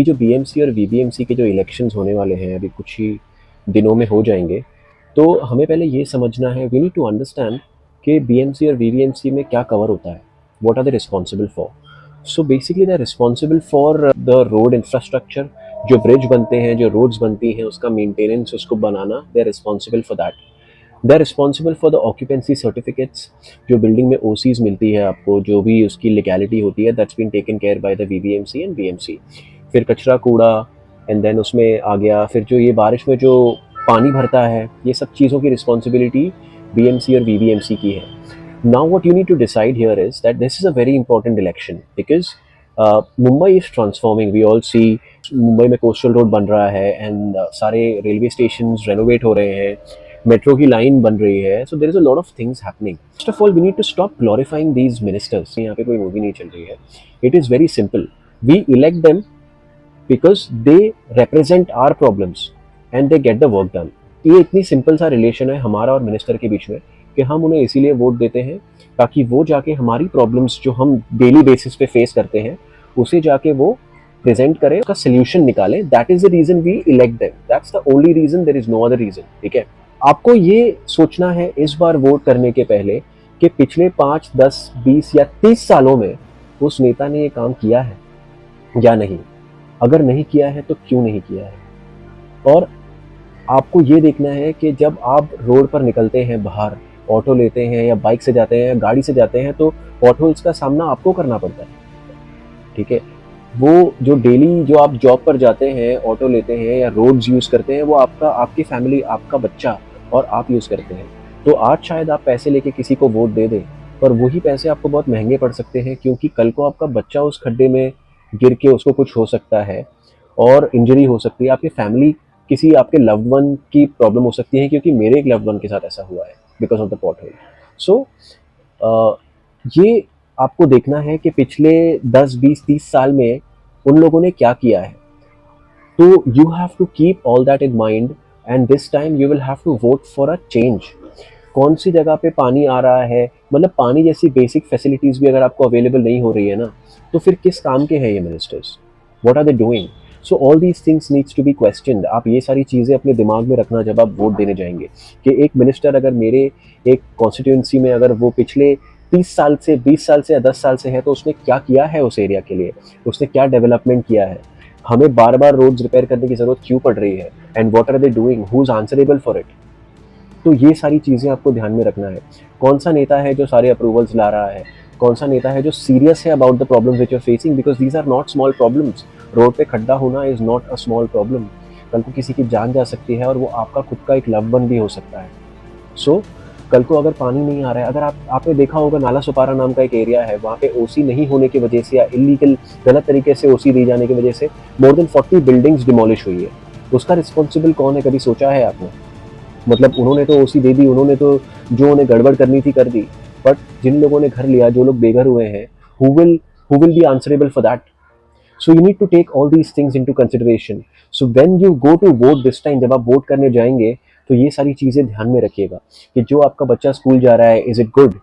ये जो बीएमसी और वीबीएमसी के जो इलेक्शंस होने वाले हैं अभी कुछ ही दिनों में हो जाएंगे, तो हमें पहले ये समझना है, वी नीड टू अंडरस्टैंड कि बीएमसी और वीबीएमसी में क्या कवर होता है, what are they responsible for. So basically they are responsible for the road infrastructure, जो ब्रिज बनते हैं, जो रोड्स बनती हैं, उसका मेंटेनेंस, उसको बनाना, they are responsible for that. They are responsible for the occupancy certificates, जो बिल्डिंग में ओसीज मिलती है आपको, जो भी उसकी लीगैलिटी होती है, that's been taken care by the VBMC and BMC. फिर कचरा कूड़ा, एंड देन उसमें आ गया फिर जो ये बारिश में जो पानी भरता है, ये सब चीज़ों की रिस्पॉन्सिबिलिटी बीएमसी और वीबीएमसी की है। Now what you need to decide here is that this is a very important election because Mumbai is transforming, we all see. Mumbai में कोस्टल रोड बन रहा है एंड सारे रेलवे स्टेशन रेनोवेट हो रहे हैं, मेट्रो की लाइन बन रही है, so there is a lot of things happening. First of all we need to stop glorifying these ministers. यहाँ पे कोई मूवी नहीं चल रही है, it is very simple. We elect them because they represent our problems and they get the work done। ये इतनी simple सा रिलेशन है हमारा और मिनिस्टर के बीच में कि हम उन्हें इसीलिए वोट देते हैं ताकि वो जाके हमारी प्रॉब्लम्स जो हम डेली बेसिस पे फेस करते हैं उसे जाके वो प्रेजेंट करें, उसका सोल्यूशन निकालें। That is the reason we elect them, that's the only reason, there is no other reason. ठीक है, आपको ये सोचना है इस बार वोट करने के पहले कि पिछले 5, 10, 20 या 30 सालों में उस नेता ने ये काम किया है या नहीं। अगर नहीं किया है तो क्यों नहीं किया है। और आपको ये देखना है कि जब आप रोड पर निकलते हैं, बाहर ऑटो लेते हैं या बाइक से जाते हैं या गाड़ी से जाते हैं, तो पॉटहोल्स का सामना आपको करना पड़ता है। ठीक है, वो जो डेली जो आप जॉब पर जाते हैं, ऑटो लेते हैं या रोड्स यूज़ करते हैं, वो आपकी फैमिली, आपका बच्चा और आप यूज़ करते हैं। तो आज शायद आप पैसे लेके किसी को वोट दे दें, पर वही पैसे आपको बहुत महंगे पड़ सकते हैं, क्योंकि कल को आपका बच्चा उस खड्डे में गिर के उसको कुछ हो सकता है और इंजरी हो सकती है, आपकी फैमिली, किसी आपके लव्ड वन की प्रॉब्लम हो सकती है, क्योंकि मेरे एक लव्ड वन के साथ ऐसा हुआ है because of the pothole. So ये आपको देखना है कि पिछले 10, 20, 30 साल में उन लोगों ने क्या किया है। तो you have to keep all that in mind and this time you will have to vote for a change. कौन सी जगह पे पानी आ रहा है, मतलब पानी जैसी बेसिक फैसिलिटीज़ भी अगर आपको अवेलेबल नहीं हो रही है ना, तो फिर किस काम के हैं ये ministers, what are they doing. So all these things needs to be questioned. आप ये सारी चीज़ें अपने दिमाग में रखना जब आप वोट देने जाएंगे कि एक मिनिस्टर अगर मेरे एक कॉन्स्टिट्यूंसी में अगर वो पिछले 30 साल से, 20 साल से या 10 साल से है, तो उसने क्या किया है उस एरिया के लिए, उसने क्या डेवलपमेंट किया है, हमें बार बार रोड्स रिपेयर करने की ज़रूरत क्यों पड़ रही है, and what are they doing, who is answerable for it. तो ये सारी चीज़ें आपको ध्यान में रखना है। कौन सा नेता है जो सारे अप्रूवल्स ला रहा है, कौन सा नेता है जो सीरियस है about the problems which you are facing, because these are not small problems. Road पे खड्डा होना is not a small problem. कल को किसी की जान जा सकती है और वो आपका खुद का एक लव वन भी हो सकता है। सो कल को अगर पानी नहीं आ रहा है, अगर आपने देखा होगा नाला सुपारा नाम का एक एरिया है, वहाँ पे ओसी नहीं होने की वजह से या इलीगल गलत तरीके से ओसी दी जाने की वजह से मोर देन 40 बिल्डिंग्स डिमोलिश हुई है। उसका रिस्पॉन्सिबल कौन है, कभी सोचा है आपने? मतलब उन्होंने तो ओसी दे दी, उन्होंने तो जो उन्हें गड़बड़ करनी थी कर दी, बट जिन लोगों ने घर लिया, जो लोग बेघर हुए हैं, who will be answerable for that. So you need to take all these things into consideration. So when you go to vote this time, जब आप वोट करने जाएंगे, तो ये सारी चीज़ें ध्यान में रखिएगा कि जो आपका बच्चा स्कूल जा रहा है, इज़ इट गुड,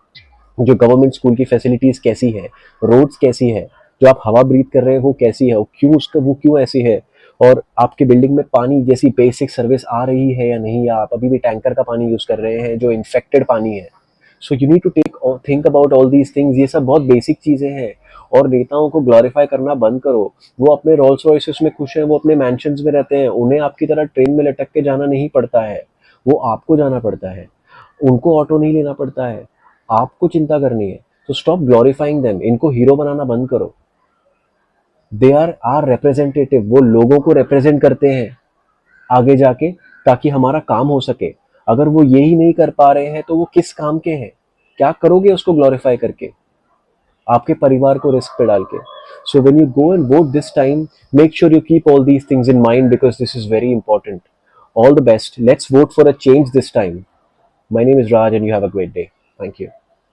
जो गवर्नमेंट स्कूल की फैसिलिटीज़ कैसी है, रोड्स कैसी है, जो आप हवा ब्रीथ कर रहे हैं वो कैसी है, वो क्यों ऐसी है, और आपके बिल्डिंग में पानी जैसी बेसिक सर्विस आ रही है या नहीं, या आप अभी भी टैंकर का पानी यूज़ कर रहे हैं जो इन्फेक्टेड पानी है। So you need to think about all these things. ये सब बहुत बेसिक चीज़ें हैं। और नेताओं को ग्लोरीफाई करना बंद करो। वो अपने रोल्स रॉयसेस में खुश हैं, वो अपने मैंशंस में रहते हैं, उन्हें आपकी तरह ट्रेन में लटक के जाना नहीं पड़ता है, वो आपको जाना पड़ता है। उनको ऑटो नहीं लेना पड़ता है, आपको चिंता करनी है। तो स्टॉप ग्लोरीफाइंग देम, इनको हीरो बनाना बंद करो। दे आर रिप्रेजेंटेटिव, वो लोगों को रिप्रेजेंट करते हैं आगे जाके, ताकि हमारा काम हो सके। अगर वो यही नहीं कर पा रहे हैं तो वो किस काम के हैं? क्या करोगे उसको ग्लोरीफाई करके, आपके परिवार को रिस्क पे डाल के? सो when you go and vote this time, make sure you keep all these things in mind because this is very important. All the best, let's vote for a change this time. My name is Raj and you have a great day. Thank you.